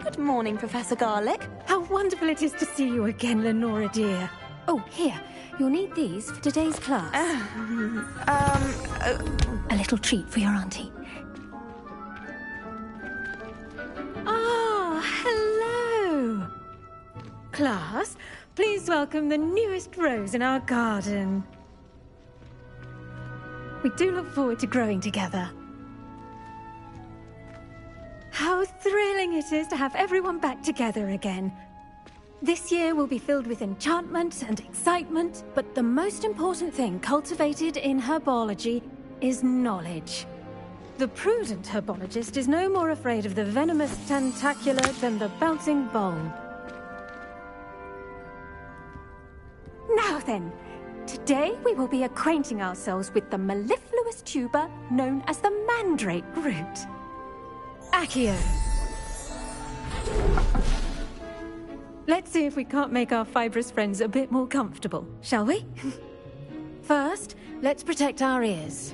Good morning, Professor Garlick. How wonderful it is to see you again, Lenora dear. Oh, here. You'll need these for today's class. A little treat for your auntie. Ah, hello. Class, please welcome the newest rose in our garden. We do look forward to growing together. How thrilling it is to have everyone back together again. This year will be filled with enchantment and excitement, but the most important thing cultivated in herbology is knowledge. The prudent herbologist is no more afraid of the venomous tentacula than the bouncing bulb. Now then, today we will be acquainting ourselves with the mellifluous tuber known as the mandrake root. Accio. Let's see if we can't make our fibrous friends a bit more comfortable, shall we? First, let's protect our ears.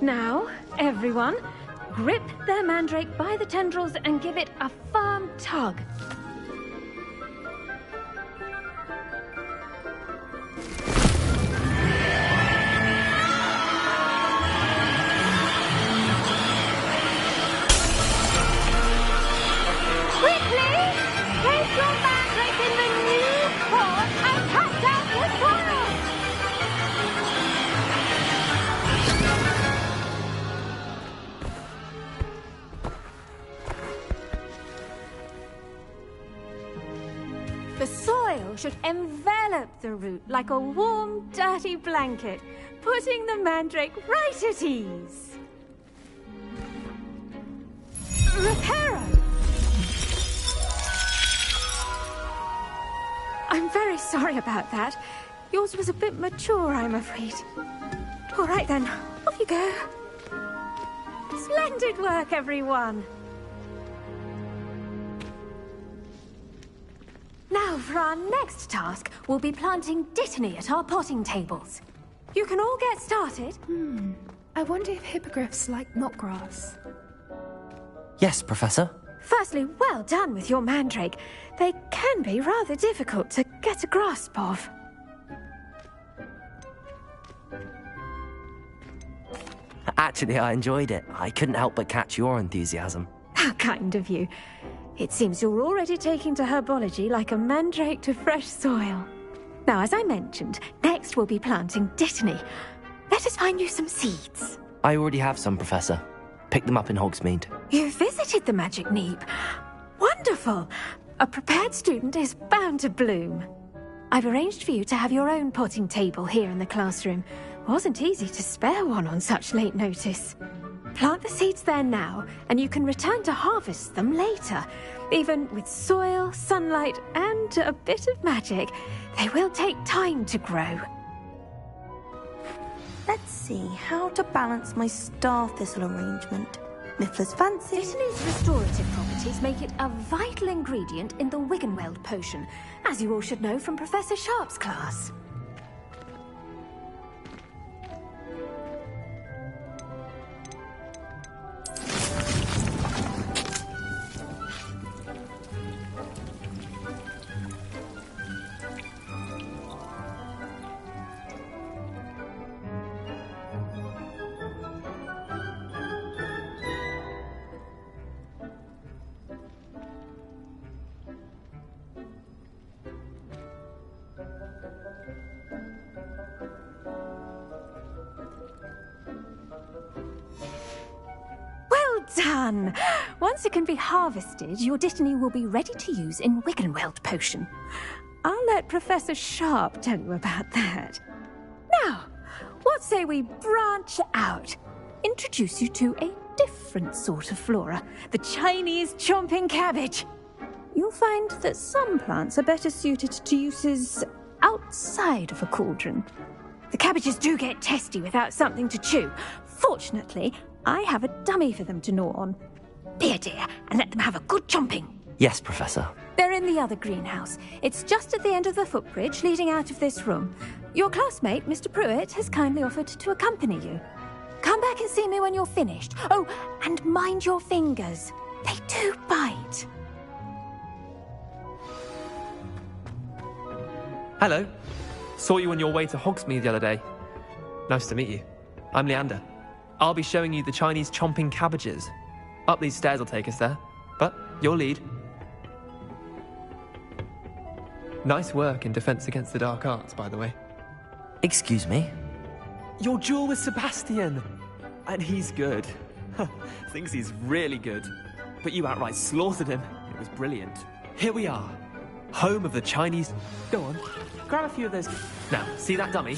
Now, everyone, grip their mandrake by the tendrils and give it a firm tug. The soil should envelop the root like a warm, dirty blanket, putting the mandrake right at ease. Reparo! I'm very sorry about that. Yours was a bit mature, I'm afraid. All right then, off you go. Splendid work, everyone. Now, for our next task, we'll be planting dittany at our potting tables. You can all get started. I wonder if hippogriffs like knotgrass. Yes, Professor. Firstly, well done with your mandrake. They can be rather difficult to get a grasp of. Actually, I enjoyed it. I couldn't help but catch your enthusiasm. How kind of you. It seems you're already taking to herbology like a mandrake to fresh soil. Now, as I mentioned, next we'll be planting dittany. Let us find you some seeds. I already have some, Professor. Picked them up in Hogsmeade. You visited the Magic Neep. Wonderful! A prepared student is bound to bloom. I've arranged for you to have your own potting table here in the classroom. Wasn't easy to spare one on such late notice. Plant the seeds there now, and you can return to harvest them later. Even with soil, sunlight, and a bit of magic, they will take time to grow. Let's see how to balance my star thistle arrangement. Mifflin's fancy. Dittany's restorative properties make it a vital ingredient in the Wiggenweld potion, as you all should know from Professor Sharp's class. Done! Once it can be harvested, your dittany will be ready to use in Wiggenweld potion. I'll let Professor Sharp tell you about that. Now, what say we branch out? Introduce you to a different sort of flora, the Chinese chomping cabbage. You'll find that some plants are better suited to uses outside of a cauldron. The cabbages do get testy without something to chew. Fortunately, I have a dummy for them to gnaw on. Be a dear and let them have a good chomping. Yes, Professor. They're in the other greenhouse. It's just at the end of the footbridge leading out of this room. Your classmate, Mr. Pruitt, has kindly offered to accompany you. Come back and see me when you're finished. Oh, and mind your fingers. They do bite. Hello. Saw you on your way to Hogsmeade the other day. Nice to meet you. I'm Leander. I'll be showing you the Chinese chomping cabbages. Up these stairs will take us there. But your lead. Nice work in Defense Against the Dark Arts, by the way. Excuse me? Your duel with Sebastian! And he's good. Thinks he's really good. But you outright slaughtered him. It was brilliant. Here we are. Home of the Chinese... Go on. Grab a few of those... Now, see that dummy?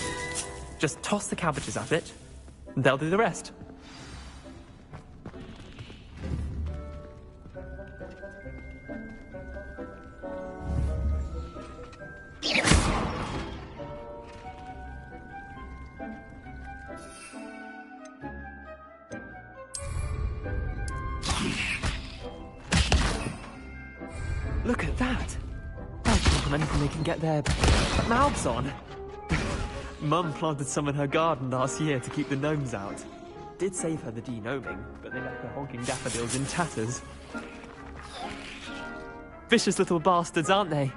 Just toss the cabbages at it, and they'll do the rest. Look at that! They're chomping anything they can get their mouths on. Mum planted some in her garden last year to keep the gnomes out. Did save her the de-gnoming, but they left the honking daffodils in tatters. Vicious little bastards, aren't they?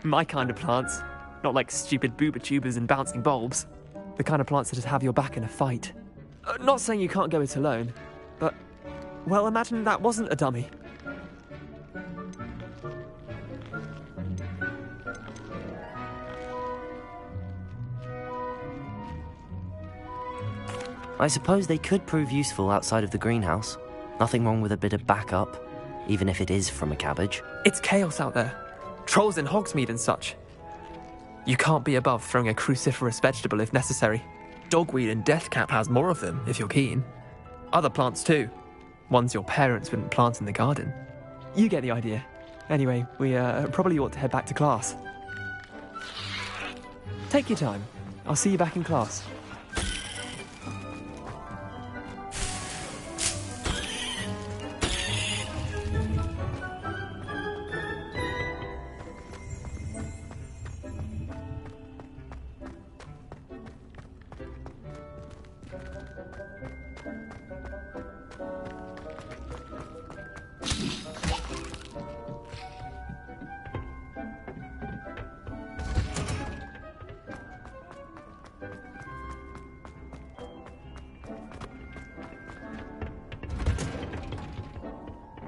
My kind of plants. Not like stupid booba tubers and bouncing bulbs. The kind of plants that just have your back in a fight. Not saying you can't go it alone, but... Well, imagine that wasn't a dummy. I suppose they could prove useful outside of the greenhouse. Nothing wrong with a bit of backup, even if it is from a cabbage. It's chaos out there. Trolls in Hogsmeade and such. You can't be above throwing a cruciferous vegetable if necessary. Dogweed and deathcap has more of them, if you're keen. Other plants too. Ones your parents wouldn't plant in the garden. You get the idea. Anyway, we probably ought to head back to class. Take your time. I'll see you back in class.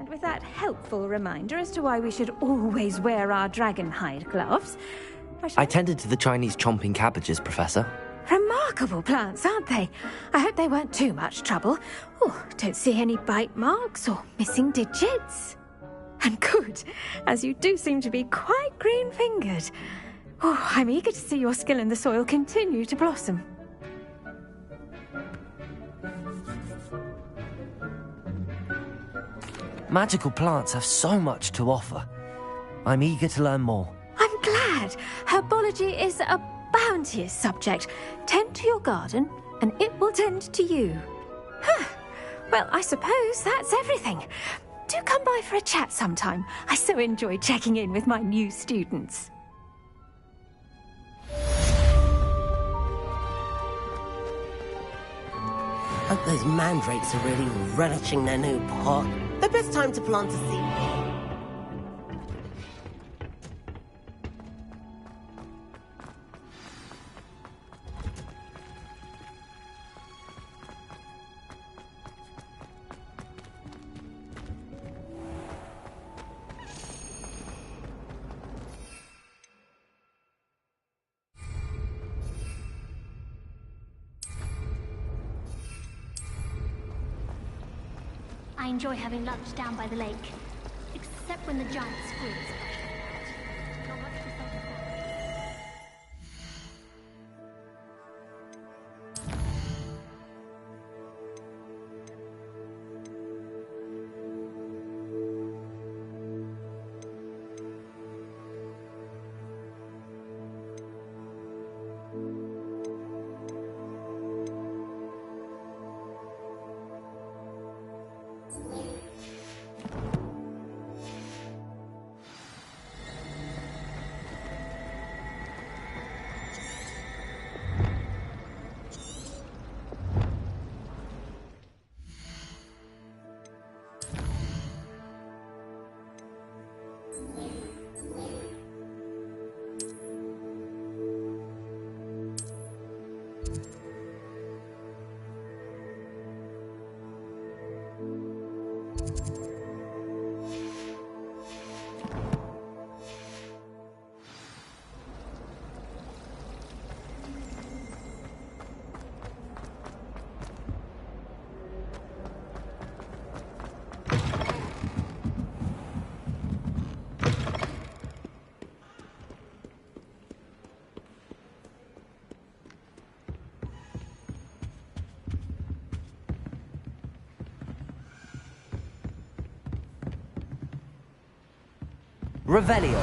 With that helpful reminder as to why we should always wear our dragon hide gloves, I tended to the Chinese chomping cabbages, Professor. Remarkable plants, aren't they? I hope they weren't too much trouble. Oh, don't see any bite marks or missing digits. And good, as you do seem to be quite green-fingered. Oh, I'm eager to see your skill in the soil continue to blossom. Magical plants have so much to offer. I'm eager to learn more. I'm glad. Herbology is a bounteous subject. Tend to your garden, and it will tend to you. Huh. Well, I suppose that's everything. Do come by for a chat sometime. I so enjoy checking in with my new students. Hope those mandrakes are really relishing their new pot. The best time to plant a seed. I enjoy having lunch down by the lake, except when the giant squid splashes about. Not much to satisfy. Revelio.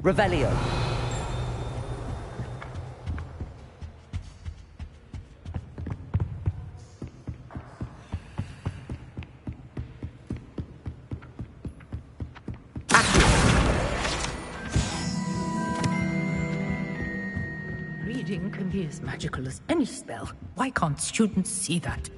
Revelio. Reading can be as magical as any spell. Why can't students see that?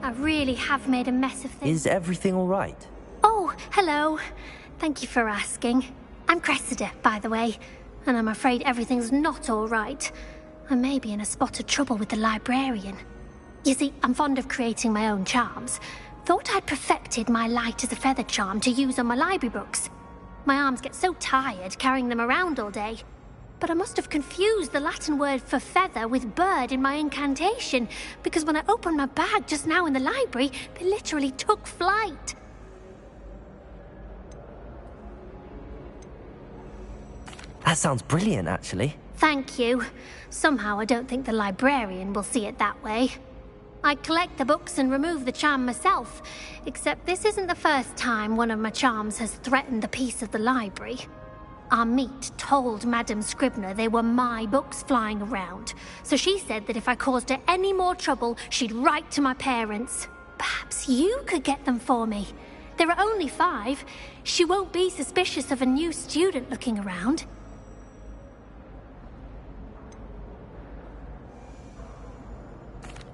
I really have made a mess of things. Is everything all right? Oh, hello. Thank you for asking. I'm Cressida, by the way, and I'm afraid everything's not all right. I may be in a spot of trouble with the librarian. You see, I'm fond of creating my own charms. Thought I'd perfected my light as a feather charm to use on my library books. My arms get so tired carrying them around all day. But I must have confused the Latin word for feather with bird in my incantation, because when I opened my bag just now in the library, they literally took flight. That sounds brilliant, actually. Thank you. Somehow I don't think the librarian will see it that way. I collect the books and remove the charm myself, except this isn't the first time one of my charms has threatened the peace of the library. Our meet told Madame Scribner they were my books flying around, so she said that if I caused her any more trouble, she'd write to my parents. Perhaps you could get them for me. There are only 5. She won't be suspicious of a new student looking around.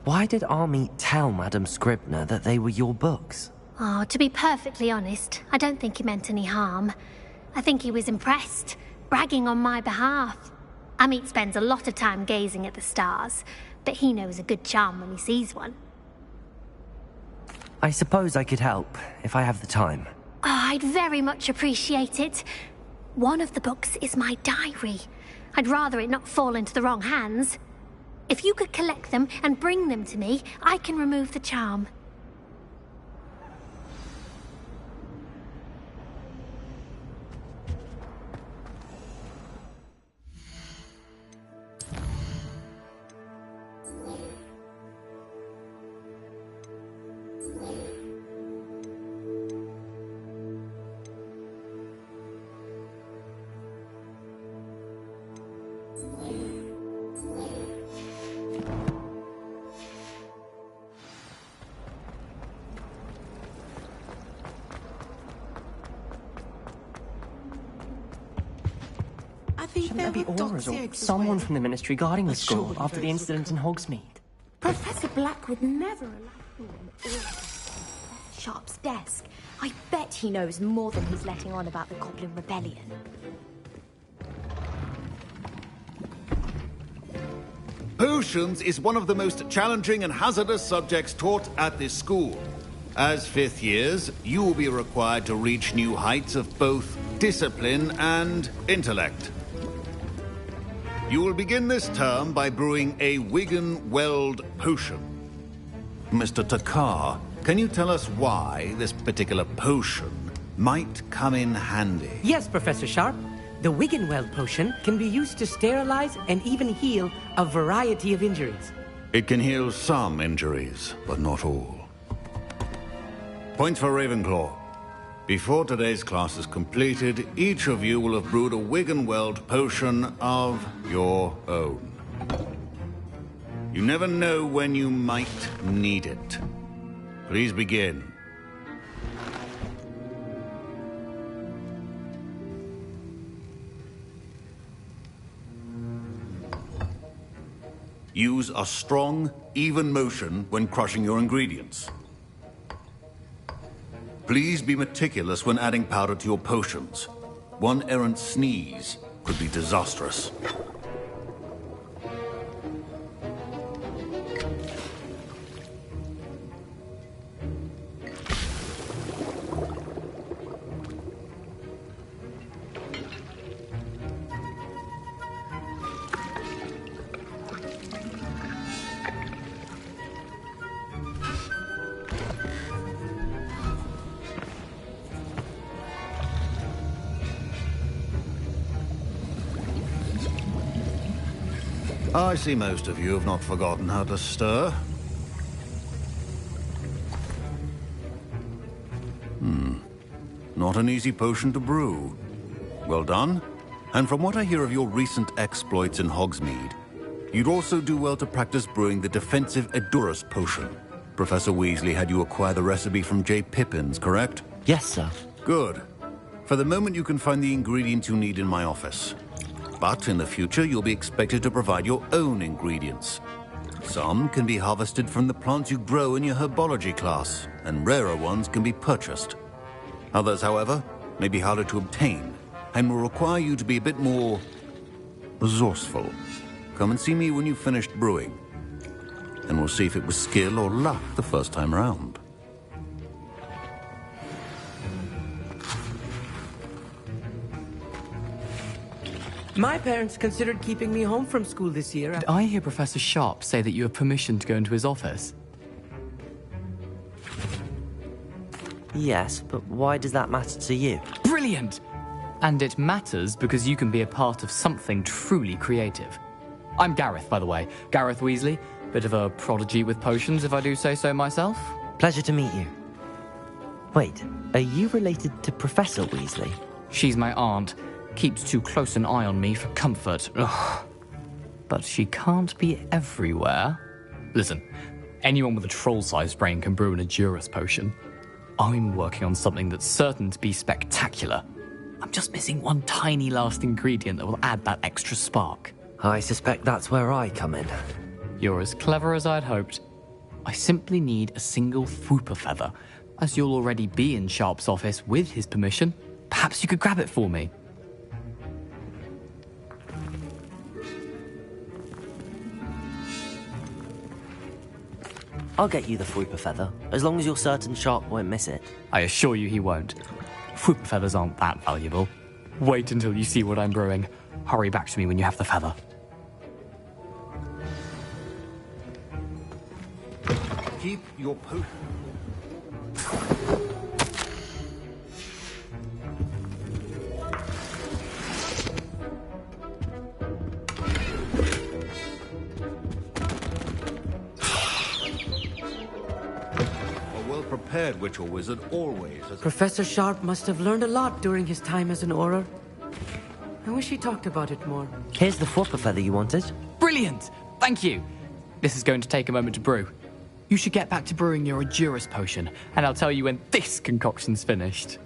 Why did Army tell Madame Scribner that they were your books? Oh, to be perfectly honest, I don't think he meant any harm. I think he was impressed, bragging on my behalf. Amit spends a lot of time gazing at the stars, but he knows a good charm when he sees one. I suppose I could help, if I have the time. Oh, I'd very much appreciate it. One of the books is my diary. I'd rather it not fall into the wrong hands. If you could collect them and bring them to me, I can remove the charm. Shouldn't there be auras or someone from the Ministry guarding the school after the incident in Hogsmeade? Professor Black would never allow Sharp's desk. I bet he knows more than he's letting on about the Goblin Rebellion. Potions is one of the most challenging and hazardous subjects taught at this school. As fifth years, you will be required to reach new heights of both discipline and intellect. You will begin this term by brewing a Wiggenweld potion. Mr. Takar, can you tell us why this particular potion might come in handy? Yes, Professor Sharp. The Wiggenweld potion can be used to sterilize and even heal a variety of injuries. It can heal some injuries, but not all. Points for Ravenclaw. Before today's class is completed, each of you will have brewed a Wiggenweld potion of your own. You never know when you might need it. Please begin. Use a strong, even motion when crushing your ingredients. Please be meticulous when adding powder to your potions. One errant sneeze could be disastrous. I see most of you have not forgotten how to stir. Not an easy potion to brew. Well done. And from what I hear of your recent exploits in Hogsmeade, you'd also do well to practice brewing the defensive Edurus potion. Professor Weasley had you acquire the recipe from J. Pippins, correct? Yes, sir. Good. For the moment, you can find the ingredients you need in my office. But in the future, you'll be expected to provide your own ingredients. Some can be harvested from the plants you grow in your herbology class, and rarer ones can be purchased. Others, however, may be harder to obtain, and will require you to be a bit more resourceful. Come and see me when you've finished brewing, and we'll see if it was skill or luck the first time around. My parents considered keeping me home from school this year. Did I hear Professor Sharp say that you have permission to go into his office? Yes, but why does that matter to you? Brilliant! And it matters because you can be a part of something truly creative. I'm Gareth, by the way. Gareth Weasley. Bit of a prodigy with potions, if I do say so myself. Pleasure to meet you. Wait, are you related to Professor Weasley? She's my aunt. Keeps too close an eye on me for comfort. Ugh. But she can't be everywhere. Listen, anyone with a troll-sized brain can brew an Edurus potion. I'm working on something that's certain to be spectacular. I'm just missing one tiny last ingredient that will add that extra spark. I suspect that's where I come in. You're as clever as I'd hoped. I simply need a single Fwooper feather. As you'll already be in Sharp's office with his permission, perhaps you could grab it for me. I'll get you the Fwooper feather, as long as you're certain Sharp won't miss it. I assure you he won't. Fwooper feathers aren't that valuable. Wait until you see what I'm brewing. Hurry back to me when you have the feather. Keep your potion. Prepared witch or wizard always has... Professor Sharp must have learned a lot during his time as an Auror. I wish he talked about it more. Here's the Fwooper feather you wanted. Brilliant! Thank you! This is going to take a moment to brew. You should get back to brewing your Edurus potion, and I'll tell you when this concoction's finished.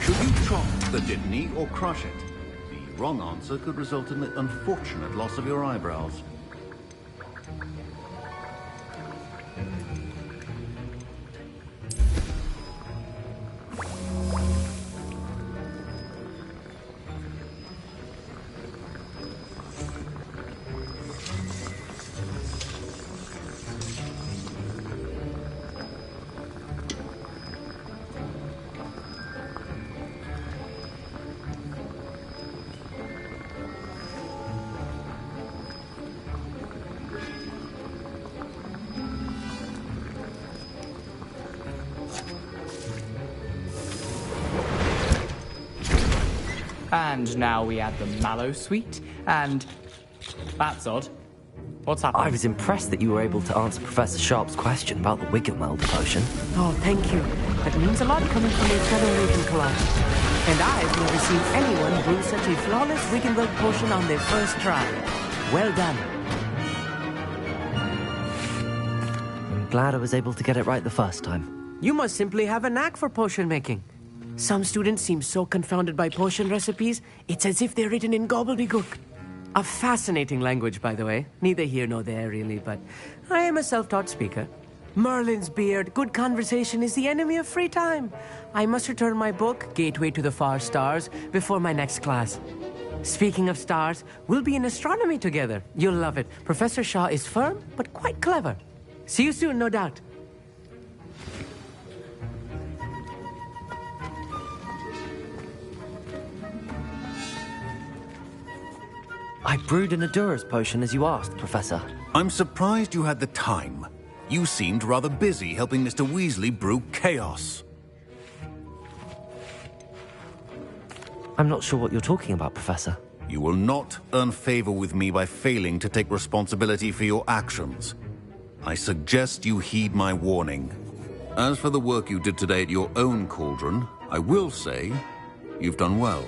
Should the dittany or crush it. The wrong answer could result in the unfortunate loss of your eyebrows. And now we add the mallow sweet, and that's odd. What's happening? I was impressed that you were able to answer Professor Sharp's question about the Wiggenweld potion. Oh, thank you. That means a lot coming from a fellow Ravenclaw. And I've never seen anyone brew such a flawless Wiggenweld potion on their first try. Well done. I'm glad I was able to get it right the first time. You must simply have a knack for potion making. Some students seem so confounded by potion recipes, it's as if they're written in gobbledygook. A fascinating language, by the way. Neither here nor there, really, but I am a self-taught speaker. Merlin's beard, good conversation is the enemy of free time. I must return my book, Gateway to the Far Stars, before my next class. Speaking of stars, we'll be in astronomy together. You'll love it. Professor Shaw is firm, but quite clever. See you soon, no doubt. I brewed an Adura's potion as you asked, Professor. I'm surprised you had the time. You seemed rather busy helping Mr. Weasley brew chaos. I'm not sure what you're talking about, Professor. You will not earn favor with me by failing to take responsibility for your actions. I suggest you heed my warning. As for the work you did today at your own cauldron, I will say you've done well.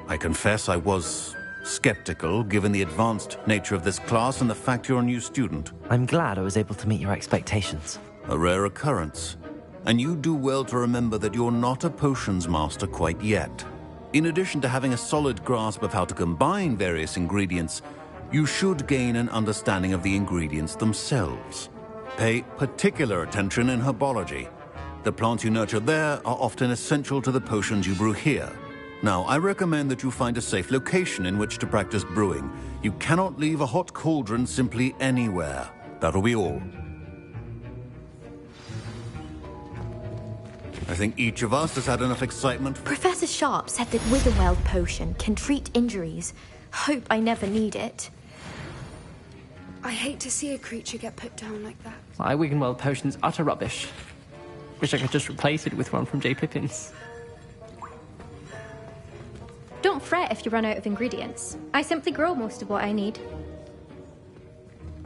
I confess I was skeptical, given the advanced nature of this class and the fact you're a new student. I'm glad I was able to meet your expectations. A rare occurrence. And you do well to remember that you're not a potions master quite yet. In addition to having a solid grasp of how to combine various ingredients, you should gain an understanding of the ingredients themselves. Pay particular attention in herbology. The plants you nurture there are often essential to the potions you brew here. Now, I recommend that you find a safe location in which to practice brewing. You cannot leave a hot cauldron simply anywhere. That'll be all. I think each of us has had enough excitement. Professor Sharp said that Wiggenweld potion can treat injuries. Hope I never need it. I hate to see a creature get put down like that. My Wiggenweld potion's utter rubbish. Wish I could just replace it with one from J. Pippin's. Don't fret if you run out of ingredients. I simply grow most of what I need.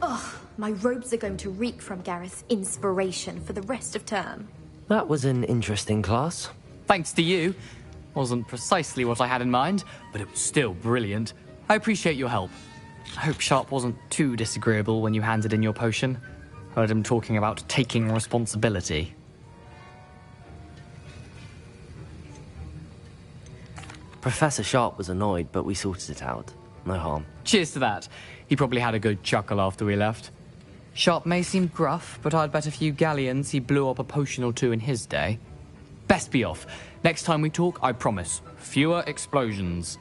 Ugh, my robes are going to reek from Gareth's inspiration for the rest of term. That was an interesting class. Thanks to you. Wasn't precisely what I had in mind, but it was still brilliant. I appreciate your help. I hope Sharp wasn't too disagreeable when you handed in your potion. Heard him talking about taking responsibility. Professor Sharp was annoyed, but we sorted it out. No harm. Cheers to that. He probably had a good chuckle after we left. Sharp may seem gruff, but I'd bet a few galleons he blew up a potion or two in his day. Best be off. Next time we talk, I promise, fewer explosions.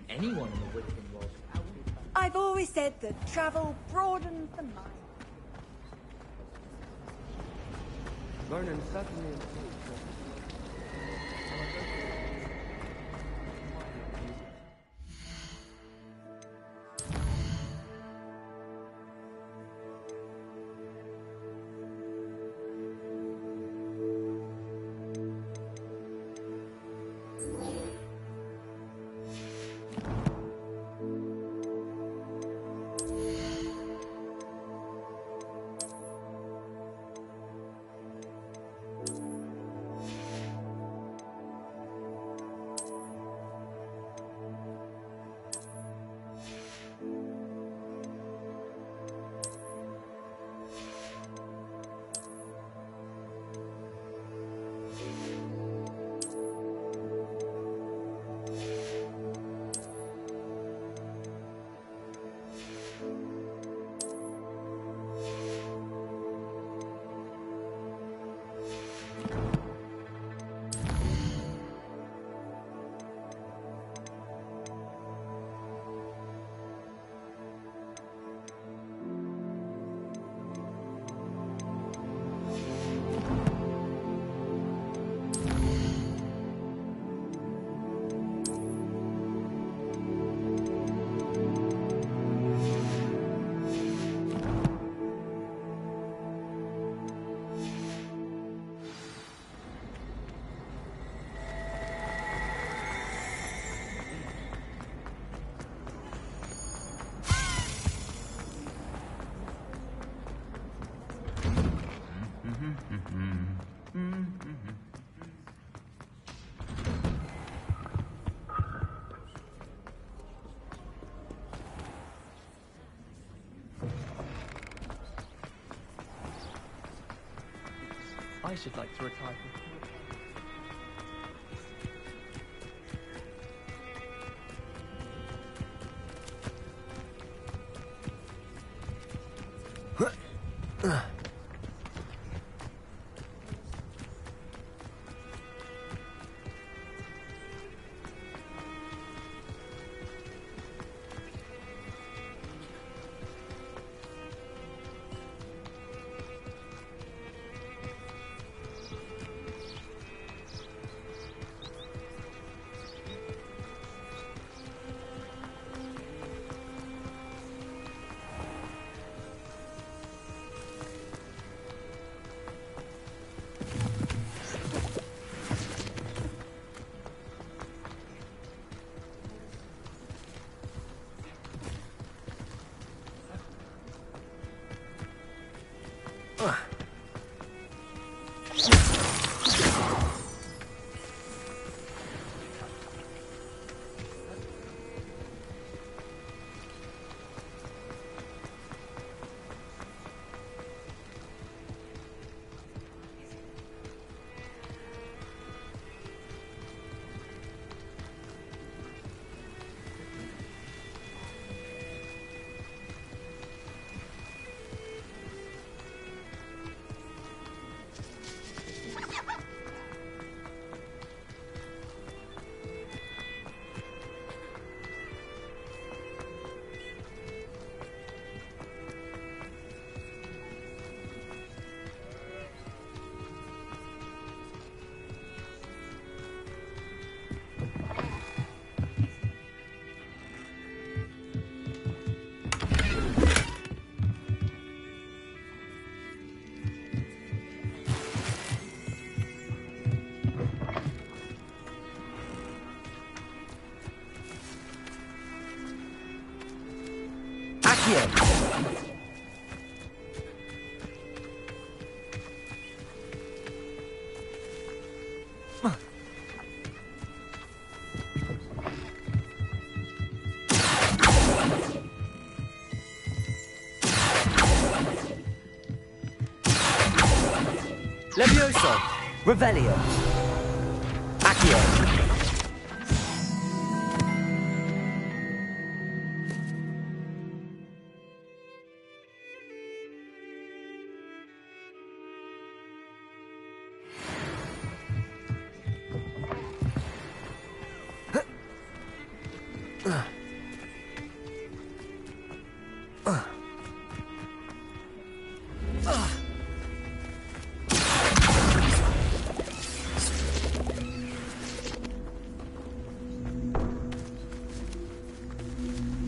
Anyone in the Wiccan world. I've always said that travel broadens the mind. Learning certainly improves. I should like to retire. Levioso, Revelio, Accio.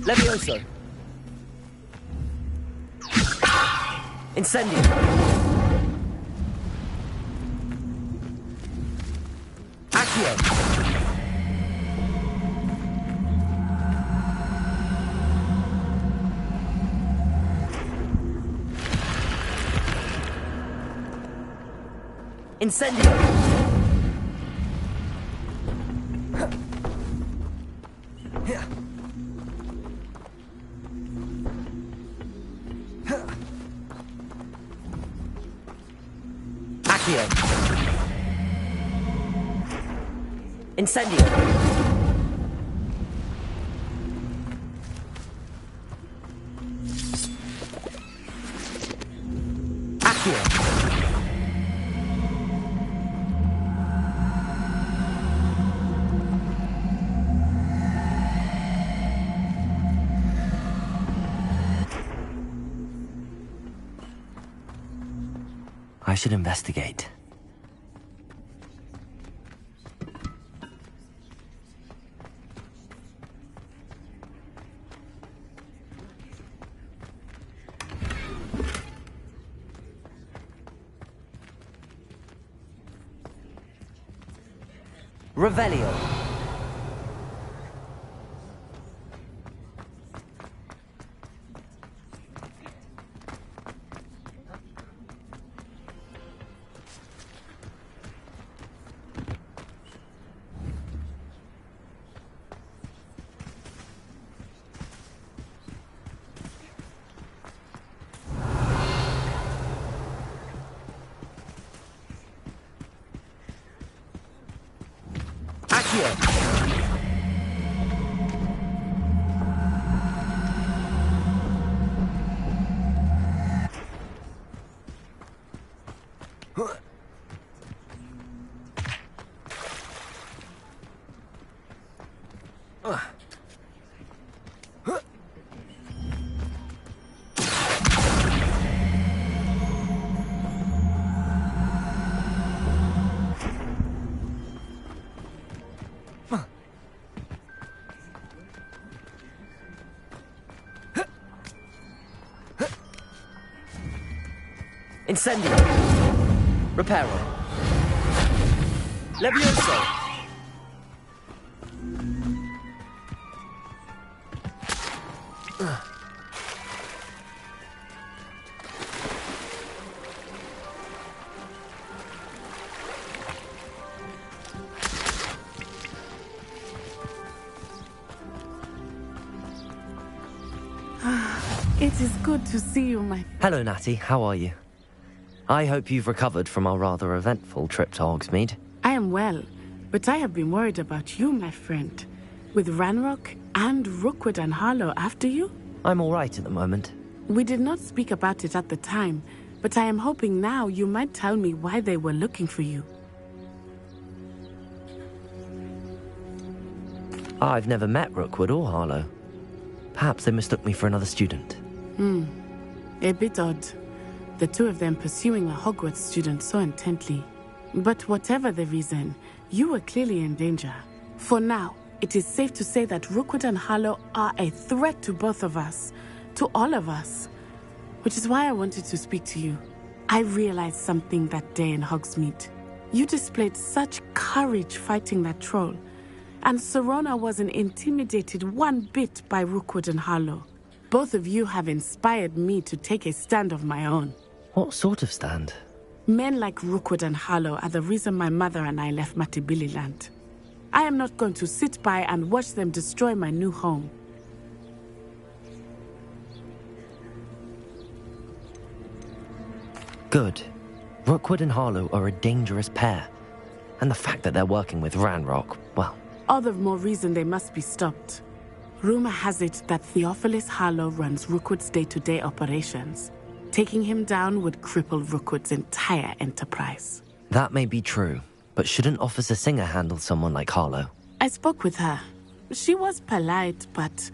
Levioso. Incendio. Accio. Incendio. Incendio. Accio. I should investigate. Revelio. Accio. Incendio. Reparo. Levioso. It is good to see you, my... Hello, Natty. How are you? I hope you've recovered from our rather eventful trip to Hogsmeade. I am well, but I have been worried about you, my friend. With Ranrock and Rookwood and Harlow after you? I'm all right at the moment. We did not speak about it at the time, but I am hoping now you might tell me why they were looking for you. I've never met Rookwood or Harlow. Perhaps they mistook me for another student. A bit odd. The two of them pursuing a Hogwarts student so intently. But whatever the reason, you were clearly in danger. For now, it is safe to say that Rookwood and Harlow are a threat to both of us. To all of us. Which is why I wanted to speak to you. I realized something that day in Hogsmeade. You displayed such courage fighting that troll. And Serona wasn't intimidated one bit by Rookwood and Harlow. Both of you have inspired me to take a stand of my own. What sort of stand? Men like Rookwood and Harlow are the reason my mother and I left Matibili Land. I am not going to sit by and watch them destroy my new home. Good. Rookwood and Harlow are a dangerous pair. And the fact that they're working with Ranrock, well... All the more reason they must be stopped. Rumor has it that Theophilus Harlow runs Rookwood's day-to-day operations. Taking him down would cripple Rookwood's entire enterprise. That may be true, but shouldn't Officer Singer handle someone like Harlow? I spoke with her. She was polite, but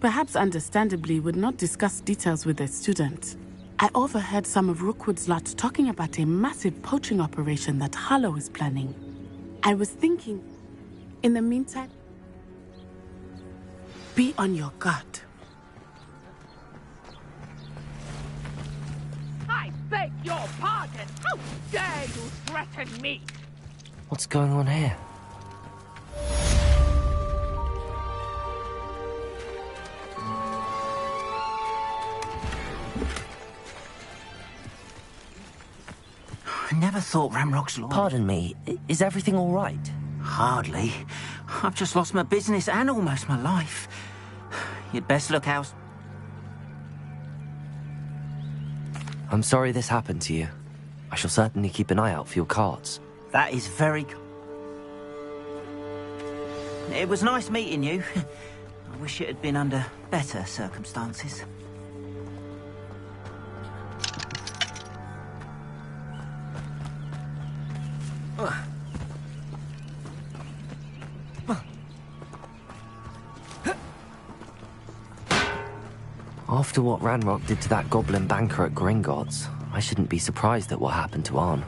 perhaps understandably would not discuss details with a student. I overheard some of Rookwood's lot talking about a massive poaching operation that Harlow is planning. I was thinking, in the meantime, be on your guard. I beg your pardon! How dare you threaten me? What's going on here? I never thought Ramrock's law... Pardon me, is everything all right? Hardly. I've just lost my business and almost my life. You'd best look out. I'm sorry this happened to you. I shall certainly keep an eye out for your carts. That is very... It was nice meeting you. I wish it had been under better circumstances. After what Ranrock did to that goblin banker at Gringotts, I shouldn't be surprised at what happened to Arn.